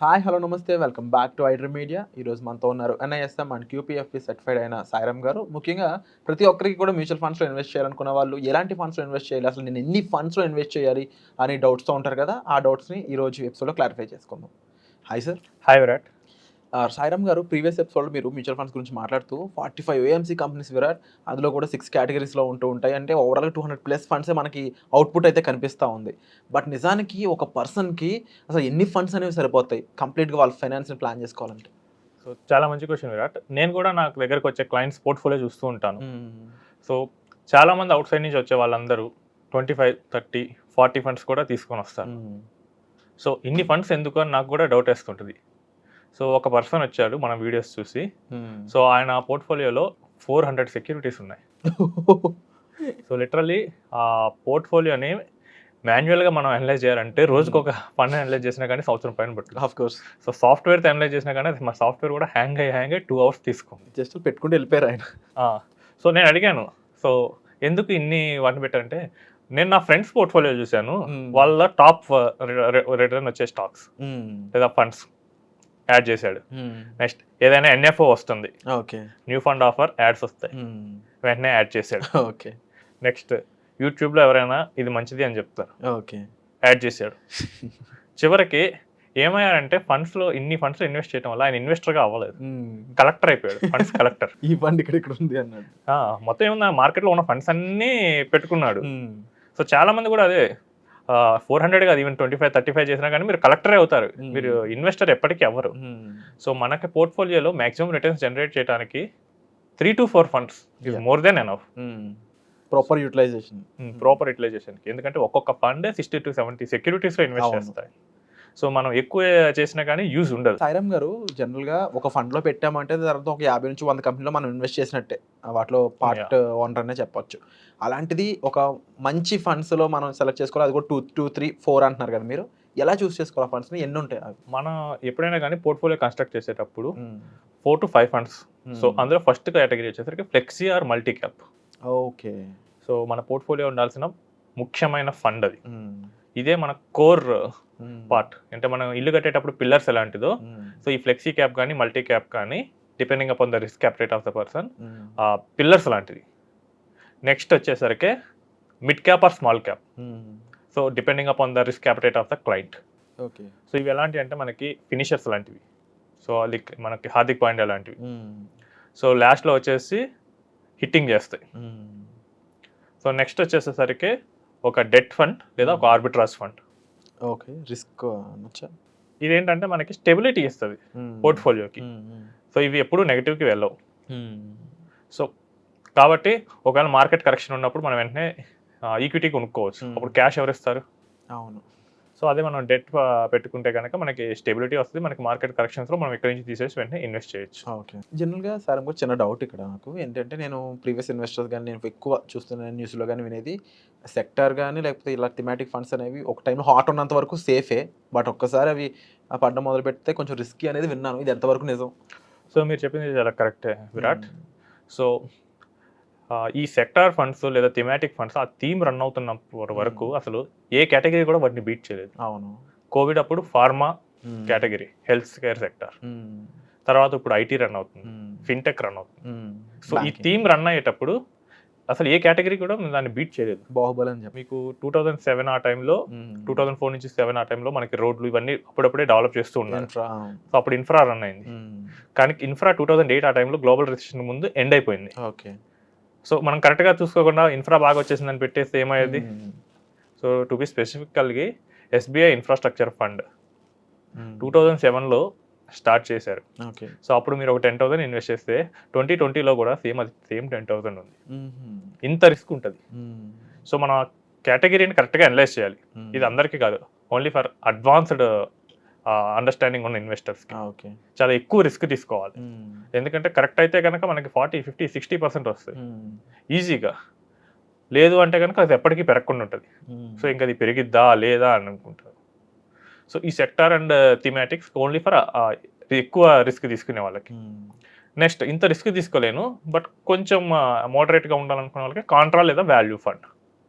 Hi hello నమస్తే welcome back to iDream media. ఈరోజు మనతో ఉన్నారు ఎన్ఐఎస్ఎం అండ్ క్యూపీఎఫ్పి సర్టిఫైడ్ అయిన సాయిరామ్ గారు. ముఖ్యంగా ప్రతి ఒక్కరికి కూడా మ్యూచువల్ ఫండ్స్లో ఇన్వెస్ట్ చేయాలనుకున్న వాళ్ళు ఎలాంటి ఫండ్స్లో ఇన్వెస్ట్ చేయాలి, అసలు నేను ఎన్ని ఫండ్స్లో ఇన్వెస్ట్ చేయాలి అని డౌట్స్తో ఉంటారు కదా, ఆ డౌట్స్ని ఈరోజు ఎపిసోడ్లో క్లారిఫై చేసుకుందాం. Hi sir. Hi Virat. Sairam గారు, ప్రీవియస్ ఎపిసోడ్లో మీరు మ్యూచువల్ ఫండ్స్ గురించి మాట్లాడుతూ 45 ఏఎంసీ కంపెనీస్ విరాట్, అందులో కూడా 6 కేటగిరీస్లో ఉంటాయి. అంటే ఓవరాల్గా 200+ ఫండ్సే మనకి అవుట్పుట్ అయితే కనిపిస్తూ ఉంది. బట్ నిజానికి ఒక పర్సన్కి అసలు ఎన్ని ఫండ్స్ అనేవి సరిపోతాయి కంప్లీట్గా వాళ్ళ ఫైనాన్స్ని ప్లాన్ చేసుకోవాలంటే? సో చాలా మంచి క్వశ్చన్ విరాట్. నేను కూడా నాకు దగ్గరకు వచ్చే క్లయింట్స్ పోర్ట్ఫోలియో చూస్తూ ఉంటాను. సో చాలామంది అవుట్ సైడ్ నుంచి వచ్చే వాళ్ళందరూ 25, 30, 40 ఫండ్స్ కూడా తీసుకొని వస్తారు. సో ఇన్ని ఫండ్స్ ఎందుకు అని నాకు కూడా డౌట్ వేస్తుంటుంది. సో ఒక పర్సన్ వచ్చాడు మన వీడియోస్ చూసి. సో ఆయన పోర్ట్ఫోలియోలో 400 సెక్యూరిటీస్ ఉన్నాయి. సో లిటరల్లీ ఆ పోర్ట్ఫోలియోని మాన్యువల్గా మనం అనలైజ్ చేయాలంటే రోజుకు ఒక ఫండ్ అనలైజ్ చేసినా కానీ సంవత్సరం పైన పట్టు. Of course. సో సాఫ్ట్వేర్తో అనలైజ్ చేసినా కానీ మా సాఫ్ట్వేర్ కూడా హ్యాంగ్ అయ్యి 2 hours తీసుకుంది. జస్ట్ పెట్టుకుంటూ వెళ్ళిపోయారు ఆయన. సో నేను అడిగాను, సో ఎందుకు ఇన్ని వాటిని పెట్టారంటే, నేను నా ఫ్రెండ్స్ పోర్ట్ఫోలియో చూశాను. వాళ్ళ టాప్ రిటర్న్ వచ్చే స్టాక్స్ లేదా ఫండ్స్ యాడ్ చేశాడు. నెక్స్ట్ ఏదైనా ఎన్ఎఫ్ఓ వస్తుంది, okay, new fund offer ads వస్తాయి, వెంటనే యాడ్ చేశాడు. ఓకే. నెక్స్ట్ యూట్యూబ్లో ఎవరైనా ఇది మంచిది అని చెప్తారు, ఓకే, యాడ్ చేశాడు. చివరికి ఏమయ్యారంటే ఫండ్స్లో ఇన్ని ఫండ్స్లో ఇన్వెస్ట్ చేయడం వల్ల ఆయన ఇన్వెస్టర్గా అవ్వలేదు, కలెక్టర్ అయిపోయాడు, ఫండ్స్ కలెక్టర్. ఈ ఫండ్ ఇక్కడ ఉంది అన్నాడు. మొత్తం ఏమన్నా మార్కెట్లో ఉన్న ఫండ్స్ అన్నీ పెట్టుకున్నాడు. సో చాలా మంది కూడా అదే 400 కాదు, ఈవెన్ 25, 35 చేసినా కానీ మీరు కలెక్టరే అవుతారు, మీరు ఇన్వెస్టర్ ఎప్పటికీ అవ్వరు. సో మనకి పోర్ట్ఫోలియోలో మాక్సిమం రిటర్న్స్ జనరేట్ చేయడానికి 3 to 4 funds is more than enough. Proper utilization. ఎందుకంటే ఒక్కొక్క ఫండ్ 60 to 70 సెక్యూరిటీస్లో ఇన్వెస్ట్ చేస్తాయి. సో మనం ఎక్కువ చేసినా కానీ యూజ్ ఉండదు. సాయిరామ్ గారు, జనరల్గా ఒక ఫండ్లో పెట్టామంటే తర్వాత ఒక 50 నుంచి 100 కంపెనీలో మనం ఇన్వెస్ట్ చేసినట్టే, వాటిలో పార్ట్ ఓనర్ అనే చెప్పొచ్చు. అలాంటిది ఒక మంచి ఫండ్స్లో మనం సెలెక్ట్ చేసుకోవాలి, అది కూడా 2, 3, 4 అంటున్నారు కదా మీరు, ఎలా చూస్ చేసుకోవాలి ఫండ్స్ని, ఎన్ని ఉంటాయి అవి? మనం ఎప్పుడైనా కానీ పోర్ట్ఫోలియో కన్స్ట్రక్ట్ చేసేటప్పుడు 4 to 5 ఫండ్స్. సో అందులో ఫస్ట్ కేటగిరీ వచ్చేసరికి flexi or multi cap. Okay. So మన పోర్ట్ఫోలియో ఉండాల్సిన ముఖ్యమైన ఫండ్ అది. ఇదే మన కోర్ పార్ట్. అంటే మనం ఇల్లు కట్టేటప్పుడు పిల్లర్స్ ఎలాంటిదో, సో ఈ ఫ్లెక్సీ క్యాప్ కానీ మల్టీ క్యాప్ కానీ depending upon the risk capital of the person pillars లాంటిది. నెక్స్ట్ వచ్చేసరికి mid cap or small cap. So depending upon the risk capital of the client. Okay. So ఇవి ఎలాంటివి అంటే మనకి finishers లాంటివి, so అది మనకి హార్దిక్ పాండ్యా లాంటివి. సో లాస్ట్లో వచ్చేసి హిట్టింగ్ చేస్తాయి. సో నెక్స్ట్ వచ్చేసేసరికి ఒక డెట్ ఫండ్ లేదా ఒక ఆర్బిట్రాజ్ ఫండ్. ఓకే. రిస్క్ అనొచ్చా? ఇదేంటంటే మనకి స్టెబిలిటీ ఇస్తుంది పోర్ట్ఫోలియోకి. సో ఇవి ఎప్పుడు నెగిటివ్కి వెళ్ళవు. సో కాబట్టి ఒకవేళ మార్కెట్ కరెక్షన్ ఉన్నప్పుడు మనం వెంటనే ఈక్విటీ కొనుక్కోవచ్చు. అప్పుడు క్యాష్ ఎవరు ఇస్తారు? అవును. సో అదే మనం డెట్ పెట్టుకుంటే కనుక మనకి స్టెబిలిటీ వస్తుంది, మనకి మార్కెట్ కరెక్షన్స్లో మనం ఇక్కడి నుంచి తీసేసి వెంటనే ఇన్వెస్ట్ చేయొచ్చు. ఓకే. జనరల్గా సార్ ఇంకో చిన్న డౌట్ ఇక్కడ నాకు ఏంటంటే, నేను ప్రీవియస్ ఇన్వెస్టర్స్ కానీ నేను ఎక్కువ చూస్తున్న న్యూస్లో కానీ వినేది, సెక్టార్ కానీ లేకపోతే ఇలా థిమాటిక్ ఫండ్స్ అనేవి ఒక టైంలో హాట్ ఉన్నంత వరకు సేఫే, బట్ ఒక్కసారి అవి పడ్డం మొదలు పెడితే కొంచెం రిస్కీ అనేది విన్నాను. ఇది ఎంతవరకు నిజం? సో మీరు చెప్పింది చాలా కరెక్టే విరాట్. సో ఈ సెక్టార్ ఫండ్స్ లేదా థిమాటిక్ ఫండ్స్ ఆ థీమ్ రన్ అవుతున్న వరకు అసలు ఏ కేటగిరీ కూడా వాటిని బీట్ చేయలేదు. అవును. కోవిడ్ అప్పుడు pharma category, health care sector, తర్వాత ఇప్పుడు ఐటీ రన్ అవుతుంది, ఫిన్టెక్ రన్ అవుతుంది. సో ఈ థీమ్ రన్ అయ్యేటప్పుడు అసలు ఏ కేటగిరీ కూడా దాన్ని బీట్ చేయలేదు. బాహుబలి అని చెప్పి మీకు 2007 ఆ టైంలో, 2004 నుంచి 7 ఆ టైంలో మనకి రోడ్లు ఇవన్నీ అప్పుడప్పుడే డెవలప్ చేస్తూ ఉన్నారు. సో అప్పుడు ఇన్ఫ్రా రన్ అయింది. కానీ ఇన్ఫ్రా 2008 ఆ టైంలో గ్లోబల్ రిసెషన్ ముందు ఎండ్ అయిపోయింది. ఓకే. సో మనం కరెక్ట్గా చూసుకోకుండా ఇన్ఫ్రా బాగా వచ్చేసిందని పెట్టేస్తే ఏమయ్యేది? సో టు బి స్పెసిఫికల్గా ఎస్బీఐ ఇన్ఫ్రాస్ట్రక్చర్ ఫండ్ 2007లో స్టార్ట్ చేశారు. ఓకే. సో అప్పుడు మీరు ఒక 10,000 ఇన్వెస్ట్ చేస్తే 2020లో కూడా అది సేమ్ 10,000 ఉంది. ఇంత రిస్క్ ఉంటుంది. సో మన కేటగిరీని కరెక్ట్గా అనలైజ్ చేయాలి. ఇది అందరికీ కాదు, ఓన్లీ ఫర్ అడ్వాన్స్డ్ అండర్స్టాండింగ్ ఉన్న ఇన్వెస్టర్స్కి. ఓకే. చాలా ఎక్కువ రిస్క్ తీసుకోవాలి. ఎందుకంటే కరెక్ట్ అయితే కనుక మనకి 40, 50, 60% వస్తుంది ఈజీగా. లేదు అంటే కనుక అది ఎప్పటికీ పెరగకుండా ఉంటుంది. సో ఇంకా అది పెరిగిద్దా లేదా అని అనుకుంటారు. సో ఈ సెక్టార్ అండ్ థీమాటిక్స్ ఓన్లీ ఫర్ ఎక్కువ రిస్క్ తీసుకునే వాళ్ళకి. నెక్స్ట్ ఇంత రిస్క్ తీసుకోలేను బట్ కొంచెం మోడరేట్గా ఉండాలనుకునే వాళ్ళకి కాంట్రా లేదా వాల్యూ ఫండ్.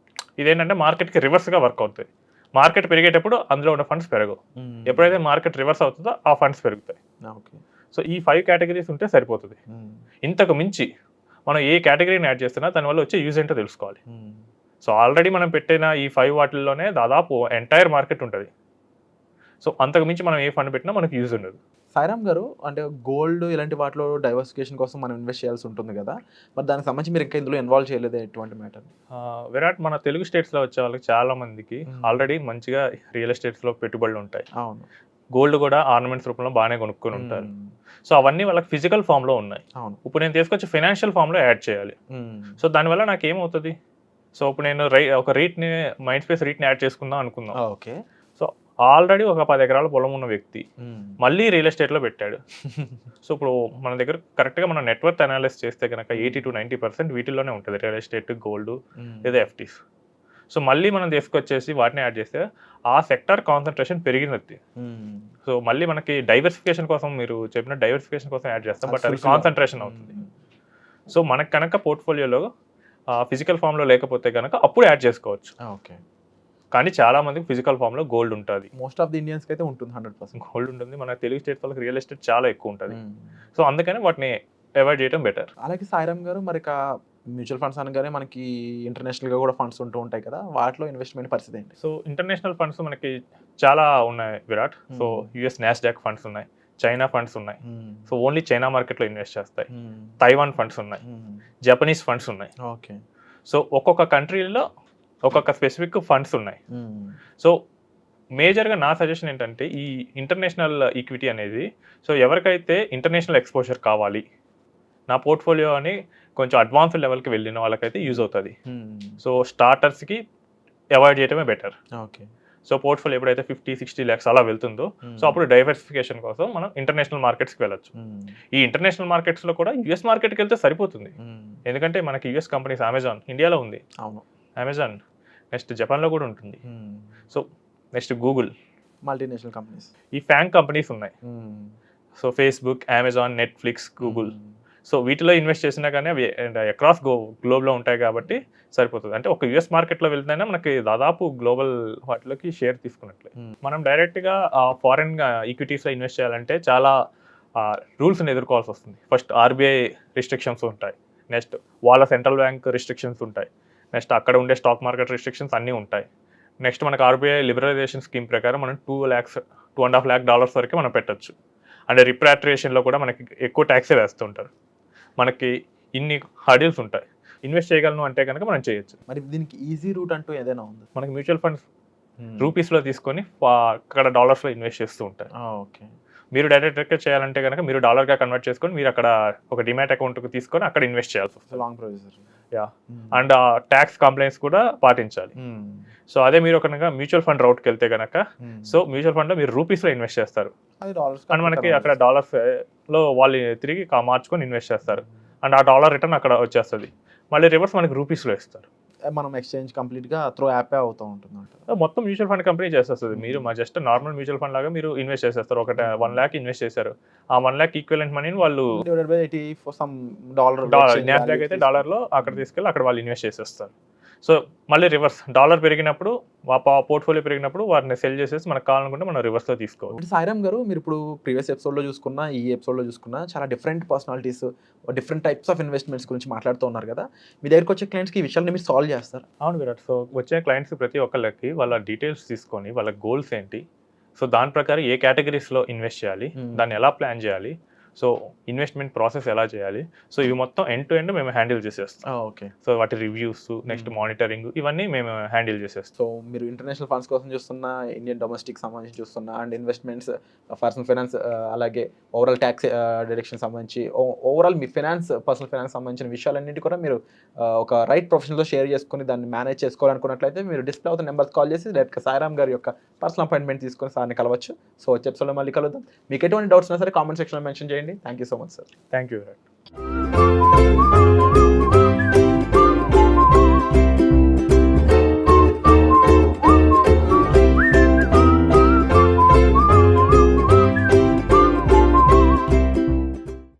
ఇదేంటంటే మార్కెట్కి రివర్స్గా వర్క్ అవుతుంది. మార్కెట్ పెరిగేటప్పుడు అందులో ఉన్న ఫండ్స్ పెరగవు. ఎప్పుడైతే మార్కెట్ రివర్స్ అవుతుందో ఆ ఫండ్స్ పెరుగుతాయి. ఓకే. సో ఈ 5 కేటగిరీస్ ఉంటే సరిపోతుంది. ఇంతకు మించి మనం ఏ కేటగిరీని యాడ్ చేస్తున్నా దానివల్ల వచ్చే యూజ్ ఏంటో తెలుసుకోవాలి. సో ఆల్రెడీ మనం పెట్టిన ఈ 5 వాటిల్లోనే దాదాపు ఎంటైర్ మార్కెట్ ఉంటుంది. సో అంతకు మించి మనం ఏ ఫండ్ పెట్టినా మనకి యూజ్ ఉండదు. సాయిరామ్ గారు, అంటే గోల్డ్ ఇలాంటి వాటిలో డైవర్సిఫికేషన్ కోసం మనం ఇన్వెస్ట్ చేయాల్సి ఉంటుంది కదా, మరి దానికి సంబంధించి మీరు ఇంకా ఇందులో ఇన్వాల్వ్ చేయలేదు ఎటువంటి మ్యాటర్? విరాట్, మన తెలుగు స్టేట్స్లో వచ్చే వాళ్ళకి చాలా మందికి ఆల్రెడీ మంచిగా రియల్ ఎస్టేట్స్లో పెట్టుబడులు ఉంటాయి. అవును. గోల్డ్ కూడా ఆర్నమెంట్స్ రూపంలో బాగానే కొనుక్కొని ఉంటారు. సో అవన్నీ వాళ్ళకి ఫిజికల్ ఫామ్లో ఉన్నాయి. అవును. ఇప్పుడు నేను తీసుకొచ్చి ఫైనాన్షియల్ ఫామ్లో యాడ్ చేయాలి. సో దానివల్ల నాకు ఏమవుతుంది? సో ఇప్పుడు నేను ఒక రీట్ని, మైండ్ స్పేస్ రీట్ని యాడ్ చేసుకుందాం అనుకుందాం. ఓకే. సో ఆల్రెడీ ఒక 10 ఎకరాల పొలం ఉన్న వ్యక్తి మళ్ళీ రియల్ ఎస్టేట్లో పెట్టాడు. సో ఇప్పుడు మన దగ్గర కరెక్ట్గా మనం నెట్వర్క్ అనాలిసిస్ చేస్తే కనుక 80 to 90% వీటిల్లోనే ఉంటుంది, రియల్ ఎస్టేట్, గోల్డ్ లేదా ఎఫ్టీస్. సో మళ్ళీ మనం తీసుకొచ్చేసి వాటిని యాడ్ చేస్తే ఆ సెక్టార్ కాన్సన్ట్రేషన్ పెరిగినది. సో మళ్ళీ మనకి డైవర్సిఫికేషన్ కోసం, మీరు చెప్పిన డైవర్సిఫికేషన్ కోసం యాడ్ చేస్తాం, బట్ అది కాన్సన్ట్రేషన్ అవుతుంది. సో మనకు కనుక పోర్ట్ఫోలియోలో ఫిజికల్ ఫామ్లో లేకపోతే కనుక అప్పుడు యాడ్ చేసుకోవచ్చు. ఓకే. కానీ చాలా మందికి ఫిజికల్ ఫామ్లో గోల్డ్ ఉంటుంది. మోస్ట్ ఆఫ్ ది ఇండియన్స్కి అయితే ఉంటుంది, 100% గోల్డ్ ఉంటుంది. మన తెలుగు స్టేట్ వాళ్ళకి రియల్ ఎస్టేట్ చాలా ఎక్కువ ఉంటుంది. సో అందుకని వాటిని అవాయిడ్ చేయడం బెటర్. అలాగే సాయిరామ్ గారు, మరి మ్యూచువల్ ఫండ్స్ అనగానే మనకి ఇంటర్నేషనల్గా కూడా ఫండ్స్ ఉంటూ ఉంటాయి కదా, వాటిలో ఇన్వెస్ట్మెంట్ పరిస్థితి ఏంటి? సో ఇంటర్నేషనల్ ఫండ్స్ మనకి చాలా ఉన్నాయి Virat. So US Nasdaq funds ఉన్నాయి, చైనా ఫండ్స్ ఉన్నాయి. సో ఓన్లీ చైనా మార్కెట్లో ఇన్వెస్ట్ చేస్తాయి. తైవాన్ ఫండ్స్ ఉన్నాయి, జపనీస్ ఫండ్స్ ఉన్నాయి. ఓకే. సో ఒక్కొక్క కంట్రీలో ఒక్కొక్క స్పెసిఫిక్ ఫండ్స్ ఉన్నాయి. సో మేజర్గా నా సజెషన్ ఏంటంటే ఈ ఇంటర్నేషనల్ ఈక్విటీ అనేది, సో ఎవరికైతే ఇంటర్నేషనల్ ఎక్స్పోజర్ కావాలి, నా పోర్ట్ఫోలియో అని కొంచెం అడ్వాన్స్డ్ లెవెల్కి వెళ్ళిన వాళ్ళకైతే యూజ్ అవుతుంది. సో స్టార్టర్స్కి అవాయిడ్ చేయడమే బెటర్. ఓకే. సో పోర్ట్ఫోలియో ఎప్పుడైతే 50-60 lakhs అలా వెళ్తుందో, సో అప్పుడు డైవర్సిఫికేషన్ కోసం మనం ఇంటర్నేషనల్ మార్కెట్స్కి వెళ్ళొచ్చు. ఈ ఇంటర్నేషనల్ మార్కెట్స్లో కూడా యుఎస్ మార్కెట్కి వెళ్తే సరిపోతుంది. ఎందుకంటే మనకి యుఎస్ కంపెనీస్, అమెజాన్ ఇండియాలో ఉంది, అవును, అమెజాన్, నెక్స్ట్ జపాన్లో కూడా ఉంటుంది. So next Google, multinational companies, ఈ ఫ్యాంగ్ కంపెనీస్ ఉన్నాయి. So Facebook, Amazon, Netflix, Google. So వీటిలో ఇన్వెస్ట్ చేసినా కానీ అవి అక్రాస్ గ్లోబ్లో ఉంటాయి కాబట్టి సరిపోతుంది. అంటే ఒక యుఎస్ మార్కెట్లో వెళ్తేనే మనకి దాదాపు గ్లోబల్ వాటిలోకి షేర్ తీసుకున్నట్లే. మనం డైరెక్ట్గా ఫారెన్ ఈక్విటీస్లో ఇన్వెస్ట్ చేయాలంటే చాలా రూల్స్ని ఎదుర్కోవాల్సి వస్తుంది. ఫస్ట్ ఆర్బీఐ రిస్ట్రిక్షన్స్ ఉంటాయి, నెక్స్ట్ వాళ్ళ సెంట్రల్ బ్యాంక్ రిస్ట్రిక్షన్స్ ఉంటాయి, నెక్స్ట్ అక్కడ ఉండే స్టాక్ మార్కెట్ రిస్ట్రిక్షన్స్ అన్నీ ఉంటాయి. నెక్స్ట్ మనకు ఆర్బీఐ లిబరలైజేషన్ స్కీమ్ ప్రకారం మనం $2.5 lakh వరకు మనం పెట్టచ్చు. అండ్ రిప్రాట్రియేషన్లో కూడా మనకి ఎక్కువ ట్యాక్సే వేస్తుంటారు. మనకి ఇన్ని హర్డిల్స్ ఉంటాయి. ఇన్వెస్ట్ చేయగలను అంటే కనుక మనం చేయొచ్చు. మరి దీనికి ఈజీ రూట్ అంటూ ఏదైనా ఉంది? మనకి మ్యూచువల్ ఫండ్స్ రూపీస్లో తీసుకొని అక్కడ డాలర్స్లో ఇన్వెస్ట్ చేస్తూ ఉంటారు. ఓకే. మీరు డైరెక్ట్గా చేయాలంటే కనుక మీరు డాలర్గా కన్వర్ట్ చేసుకొని మీరు అక్కడ ఒక డిమాట్ అకౌంట్కి తీసుకొని అక్కడ ఇన్వెస్ట్ చేయాల్సి వస్తుంది. Long procedure. Yeah. And tax complaints కూడా పాటించాలి. సో అదే మీరు కనుక మ్యూచువల్ ఫండ్ రౌట్కి వెళ్తే కనుక, సో మ్యూచువల్ ఫండ్లో మీరు రూపీస్లో ఇన్వెస్ట్ చేస్తారు, అండ్ మనకి అక్కడ డాలర్స్లో వాళ్ళు తిరిగి మార్చుకొని ఇన్వెస్ట్ చేస్తారు, అండ్ ఆ డాలర్ రిటర్న్ అక్కడ వచ్చేస్తుంది. మళ్ళీ రివర్స్ మనకి రూపీస్లో ఇస్తారు. మనం ఎక్స్చేంజ్ కంప్లీట్గా త్రూ యాపే అవుతూ ఉంటుంది. మొత్తం మ్యూచువల్ ఫండ్ కంపెనీ చేసేస్తుంది. మీరు జస్ట్ నార్మల్ మ్యూచువల్ ఫండ్ లాగా మీరు ఇన్వెస్ట్ చేసేస్తారు. ఒక 1 lakh ఇన్వెస్ట్ చేశారు, ఆ 1 lakh ఈక్వలెంట్ మనీని వాళ్ళు నాస్డాక్ అయితే డాలర్లో అక్కడ తీసుకెళ్ళి అక్కడ వాళ్ళు ఇన్వెస్ట్ చేసేస్తారు. సో మళ్ళీ రివర్స్ డాలర్ పెరిగినప్పుడు, పోర్ట్ఫోలియో పెరిగినప్పుడు వాటిని సెల్ చేసేసి మనకు కావాలనుకుంటే మనం రివర్స్లో తీసుకోవాలి. అంటే సాయిరామ్ గారు, మీరు ఇప్పుడు ప్రీవియస్ ఎపిసోడ్లో చూసుకున్నా, ఈ ఎపిసోడ్లో చూసుకున్నా, చాలా different personalities, different types of investments గురించి మాట్లాడుతూ ఉన్నారు కదా. మీ దగ్గరకు వచ్చే క్లయింట్స్కి ఈ విషయాన్ని మీరు సాల్వ్ చేస్తారు? అవును విరాట్. సో వచ్చే క్లయింట్స్ ప్రతి ఒక్కళ్ళకి వాళ్ళ డీటెయిల్స్ తీసుకొని వాళ్ళ గోల్స్ ఏంటి, సో దాని ప్రకారం ఏ కేటగిరీస్లో ఇన్వెస్ట్ చేయాలి, దాన్ని ఎలా ప్లాన్ చేయాలి, సో ఇన్వెస్ట్మెంట్ ప్రాసెస్ ఎలా చేయాలి, సో ఇవి మొత్తం ఎండ్ టు ఎండ్ మేము హ్యాండిల్ చేసేస్తాం. ఓకే. సో వాటి రివ్యూస్, నెక్స్ట్ మానిటరింగ్, ఇవన్నీ మేము హ్యాండిల్ చేసేస్తాం. సో మీరు ఇంటర్నేషనల్ ఫండ్స్ కోసం చూస్తున్నా, ఇండియన్ డొమెస్టిక్ సంబంధించి చూస్తున్నా, అండ్ ఇన్వెస్ట్మెంట్స్, పర్సనల్ ఫైనాన్స్, అలాగే ఓవరాల్ ట్యాక్స్ డిడక్షన్ సంబంధించి, ఓవరాల్ మీ పర్సనల్ ఫైనాన్స్ సంబంధించిన విషయాలన్నింటి కూడా మీరు ఒక రైట్ ప్రొఫెషనల్తో షేర్ చేసుకుని దాన్ని మేనేజ్ చేసుకోవాలనుకున్నట్లయితే మీరు డిస్ప్లే అవుతున్న నెంబర్స్ కాల్ చేసి డైరెక్ట్గా సాయిరామ్ గారి యొక్క పర్సనల్ అపాయింట్మెంట్ తీసుకొని సార్ని కలవచ్చు. సో వచ్చే ఎపిసోడ్లో మళ్ళీ కలుద్దాం. మీకు ఎటువంటి డౌట్స్ ఉన్నా సరే కామెంట్ సెక్షన్లో మెన్షన్ చేయండి. Thank you so much sir. Thank you Virat.